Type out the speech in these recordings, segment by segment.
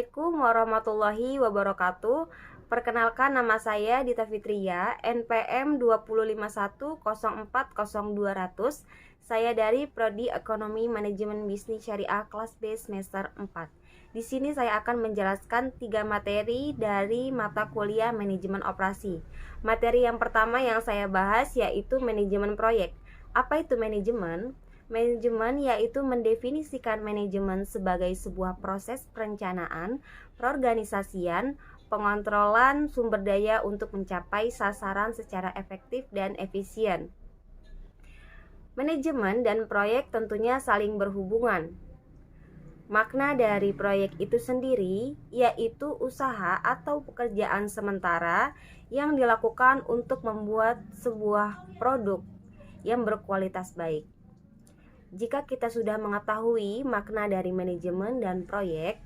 Assalamualaikum warahmatullahi wabarakatuh. Perkenalkan, nama saya Dita Fitria, NPM 20510404200. Saya dari Prodi Ekonomi Manajemen Bisnis Syariah kelas B semester 4. Di sini saya akan menjelaskan 3 materi dari mata kuliah manajemen operasi. Materi yang pertama yang saya bahas yaitu manajemen proyek. Apa itu manajemen? Manajemen yaitu mendefinisikan manajemen sebagai sebuah proses perencanaan, perorganisasian, pengontrolan sumber daya untuk mencapai sasaran secara efektif dan efisien. Manajemen dan proyek tentunya saling berhubungan. Makna dari proyek itu sendiri yaitu usaha atau pekerjaan sementara yang dilakukan untuk membuat sebuah produk yang berkualitas baik. Jika kita sudah mengetahui makna dari manajemen dan proyek,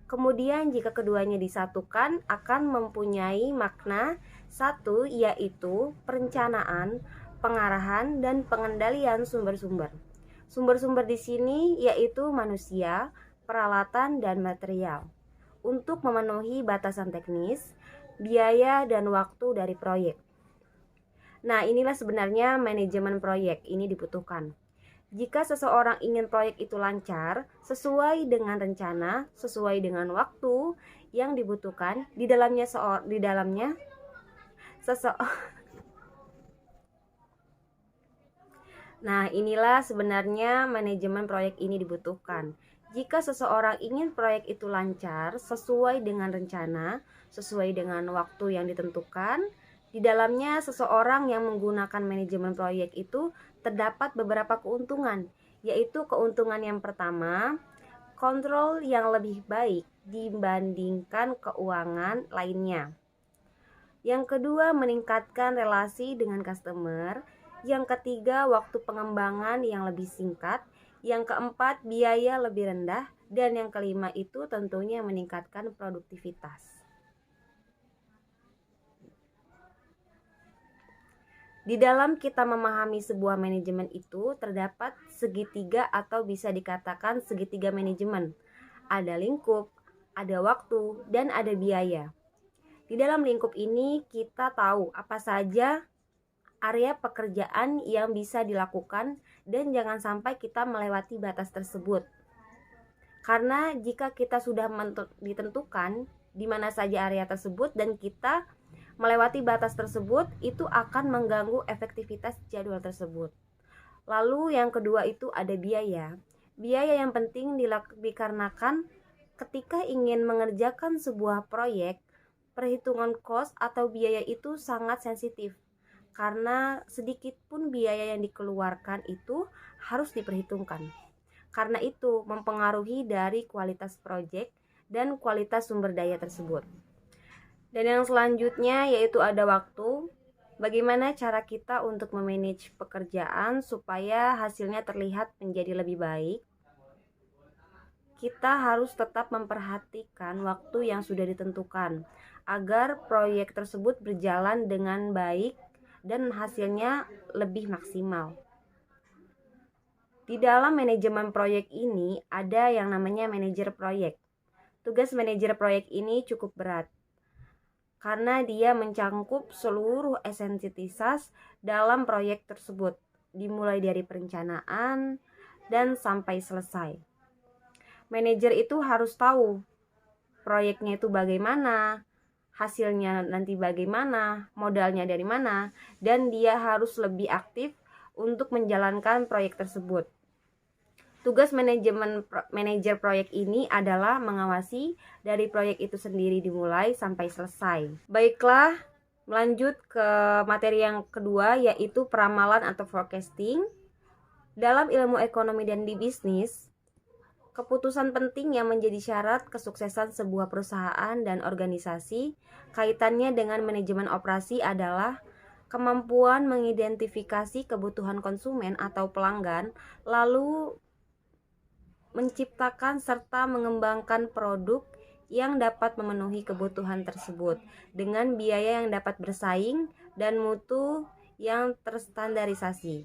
kemudian jika keduanya disatukan akan mempunyai makna satu, yaitu perencanaan, pengarahan, dan pengendalian sumber-sumber. Sumber-sumber di sini yaitu manusia, peralatan, dan material untuk memenuhi batasan teknis, biaya, dan waktu dari proyek. Nah, inilah sebenarnya manajemen proyek ini dibutuhkan. Jika seseorang ingin proyek itu lancar, sesuai dengan rencana, sesuai dengan waktu yang dibutuhkan, di dalamnya Nah, inilah sebenarnya manajemen proyek ini dibutuhkan. Jika seseorang ingin proyek itu lancar, sesuai dengan rencana, sesuai dengan waktu yang ditentukan, di dalamnya seseorang yang menggunakan manajemen proyek itu terdapat beberapa keuntungan, yaitu keuntungan yang pertama, kontrol yang lebih baik dibandingkan keuangan lainnya. Yang kedua, meningkatkan relasi dengan customer. Yang ketiga, waktu pengembangan yang lebih singkat. Yang keempat, biaya lebih rendah. Dan yang kelima itu tentunya meningkatkan produktivitas. Di dalam kita memahami sebuah manajemen itu terdapat segitiga atau bisa dikatakan segitiga manajemen. Ada lingkup, ada waktu, dan ada biaya. Di dalam lingkup ini kita tahu apa saja area pekerjaan yang bisa dilakukan dan jangan sampai kita melewati batas tersebut. Karena jika kita sudah ditentukan di mana saja area tersebut dan kita melewati batas tersebut, itu akan mengganggu efektivitas jadwal tersebut. Lalu yang kedua itu ada biaya. Biaya yang penting dikarenakan ketika ingin mengerjakan sebuah proyek, perhitungan cost atau biaya itu sangat sensitif. Karena sedikit pun biaya yang dikeluarkan itu harus diperhitungkan. Karena itu mempengaruhi dari kualitas proyek dan kualitas sumber daya tersebut. Dan yang selanjutnya yaitu ada waktu. Bagaimana cara kita untuk memanage pekerjaan supaya hasilnya terlihat menjadi lebih baik? Kita harus tetap memperhatikan waktu yang sudah ditentukan agar proyek tersebut berjalan dengan baik dan hasilnya lebih maksimal. Di dalam manajemen proyek ini ada yang namanya manajer proyek. Tugas manajer proyek ini cukup berat karena dia mencangkup seluruh esensitas dalam proyek tersebut, dimulai dari perencanaan dan sampai selesai. Manajer itu harus tahu proyeknya itu bagaimana, hasilnya nanti bagaimana, modalnya dari mana, dan dia harus lebih aktif untuk menjalankan proyek tersebut. Tugas manajer proyek ini adalah mengawasi dari proyek itu sendiri dimulai sampai selesai. Baiklah, lanjut ke materi yang kedua yaitu peramalan atau forecasting. Dalam ilmu ekonomi dan di bisnis, keputusan penting yang menjadi syarat kesuksesan sebuah perusahaan dan organisasi kaitannya dengan manajemen operasi adalah kemampuan mengidentifikasi kebutuhan konsumen atau pelanggan, lalu menciptakan serta mengembangkan produk yang dapat memenuhi kebutuhan tersebut dengan biaya yang dapat bersaing dan mutu yang terstandarisasi.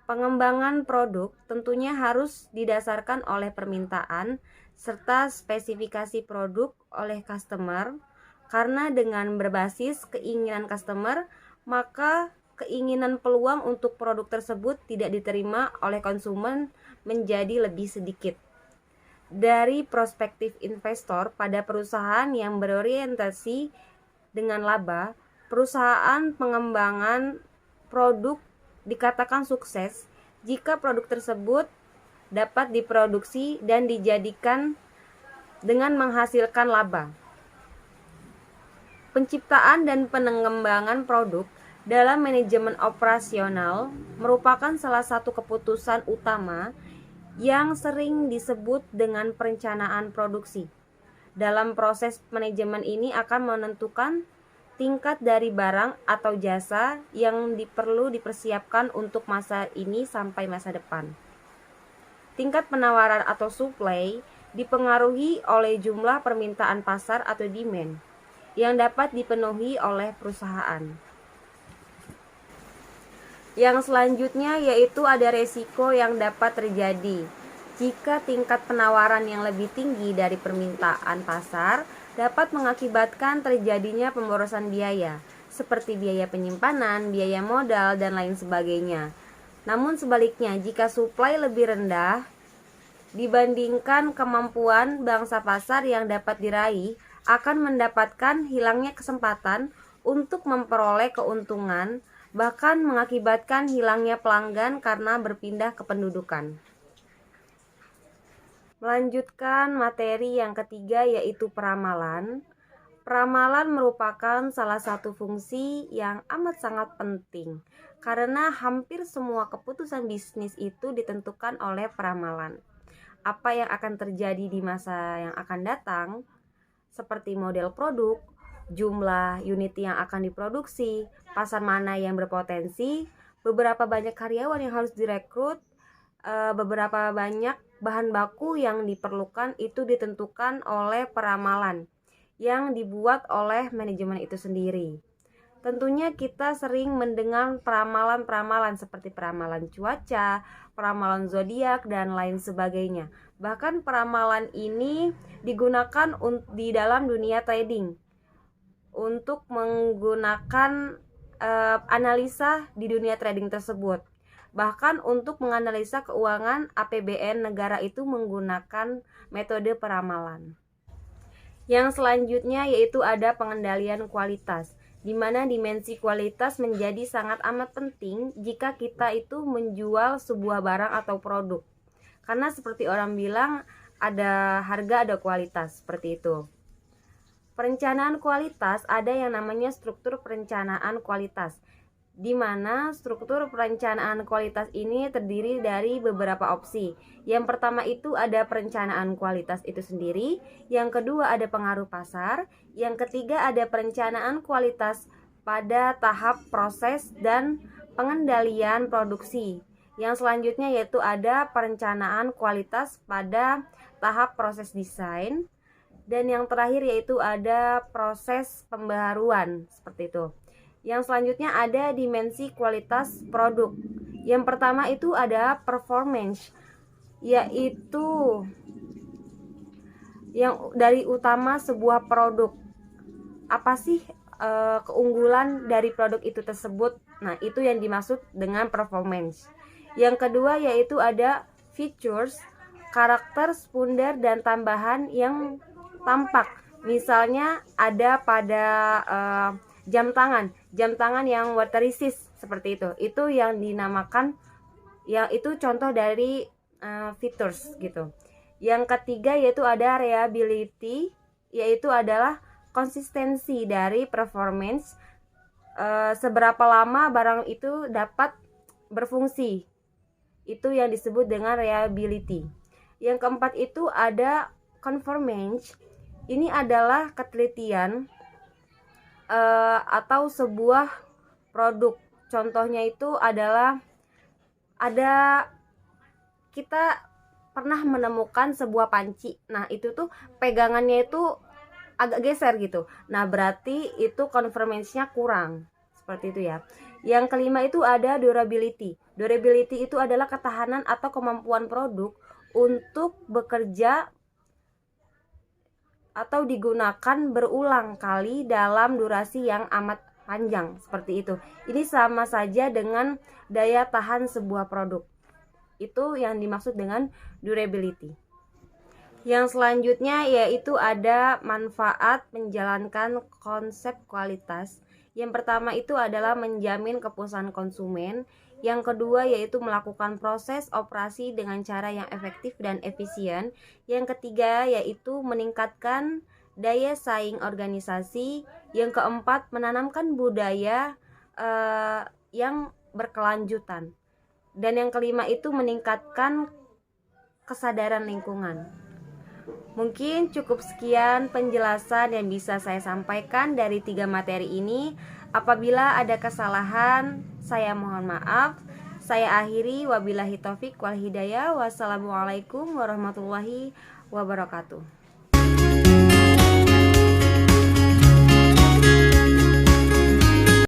Pengembangan produk tentunya harus didasarkan oleh permintaan serta spesifikasi produk oleh customer, karena dengan berbasis keinginan customer, maka keinginan peluang untuk produk tersebut tidak diterima oleh konsumen menjadi lebih sedikit. Dari perspektif investor pada perusahaan yang berorientasi dengan laba, perusahaan pengembangan produk dikatakan sukses jika produk tersebut dapat diproduksi dan dijadikan dengan menghasilkan laba. Penciptaan dan pengembangan produk dalam manajemen operasional merupakan salah satu keputusan utama yang sering disebut dengan perencanaan produksi. Dalam proses manajemen ini akan menentukan tingkat dari barang atau jasa yang perlu dipersiapkan untuk masa ini sampai masa depan. Tingkat penawaran atau supply dipengaruhi oleh jumlah permintaan pasar atau demand yang dapat dipenuhi oleh perusahaan. Yang selanjutnya yaitu ada resiko yang dapat terjadi jika tingkat penawaran yang lebih tinggi dari permintaan pasar dapat mengakibatkan terjadinya pemborosan biaya, seperti biaya penyimpanan, biaya modal, dan lain sebagainya. Namun sebaliknya, jika suplai lebih rendah dibandingkan kemampuan bangsa pasar yang dapat diraih, akan mendapatkan hilangnya kesempatan untuk memperoleh keuntungan, bahkan mengakibatkan hilangnya pelanggan karena berpindah kependudukan. Melanjutkan materi yang ketiga yaitu peramalan. Peramalan merupakan salah satu fungsi yang amat sangat penting karena hampir semua keputusan bisnis itu ditentukan oleh peramalan. Apa yang akan terjadi di masa yang akan datang, seperti model produk, jumlah unit yang akan diproduksi, pasar mana yang berpotensi, beberapa banyak karyawan yang harus direkrut, beberapa banyak bahan baku yang diperlukan itu ditentukan oleh peramalan yang dibuat oleh manajemen itu sendiri. Tentunya kita sering mendengar peramalan-peramalan seperti peramalan cuaca, peramalan zodiak, dan lain sebagainya. Bahkan peramalan ini digunakan di dalam dunia trading untuk menggunakan analisa di dunia trading tersebut. Bahkan untuk menganalisa keuangan APBN negara itu menggunakan metode peramalan. Yang selanjutnya yaitu ada pengendalian kualitas, di mana dimensi kualitas menjadi sangat amat penting jika kita itu menjual sebuah barang atau produk. Karena seperti orang bilang, ada harga ada kualitas, seperti itu. Perencanaan kualitas ada yang namanya struktur perencanaan kualitas, di mana struktur perencanaan kualitas ini terdiri dari beberapa opsi. Yang pertama itu ada perencanaan kualitas itu sendiri, yang kedua ada pengaruh pasar, yang ketiga ada perencanaan kualitas pada tahap proses dan pengendalian produksi. Yang selanjutnya yaitu ada perencanaan kualitas pada tahap proses desain, dan yang terakhir yaitu ada proses pembaharuan, seperti itu. Yang selanjutnya ada dimensi kualitas produk. Yang pertama itu ada performance, yaitu yang dari utama sebuah produk. Apa sih keunggulan dari produk itu tersebut? Nah, itu yang dimaksud dengan performance. Yang kedua yaitu ada features, karakter sekunder dan tambahan yang tampak. Misalnya ada pada jam tangan yang water resist, seperti itu yang dinamakan, yang itu contoh dari features gitu. Yang ketiga yaitu ada reliability, yaitu adalah konsistensi dari performance, seberapa lama barang itu dapat berfungsi, itu yang disebut dengan reliability. Yang keempat itu ada conformance, ini adalah ketelitian atau sebuah produk. Contohnya itu adalah kita pernah menemukan sebuah panci. Nah, itu tuh pegangannya itu agak geser gitu. Nah, berarti itu konfirmasinya kurang. Seperti itu ya. Yang kelima itu ada durability. Durability itu adalah ketahanan atau kemampuan produk untuk bekerja atau digunakan berulang kali dalam durasi yang amat panjang, seperti itu. Ini sama saja dengan daya tahan sebuah produk. Itu yang dimaksud dengan durability. Yang selanjutnya yaitu ada manfaat menjalankan konsep kualitas. Yang pertama itu adalah menjamin kepuasan konsumen. Yang kedua yaitu melakukan proses operasi dengan cara yang efektif dan efisien. Yang ketiga yaitu meningkatkan daya saing organisasi. Yang keempat menanamkan budaya yang berkelanjutan. Dan yang kelima itu meningkatkan kesadaran lingkungan. Mungkin cukup sekian penjelasan yang bisa saya sampaikan dari 3 materi ini. Apabila ada kesalahan, saya mohon maaf. Saya akhiri, wabillahi taufik wal hidayah. Wassalamualaikum warahmatullahi wabarakatuh.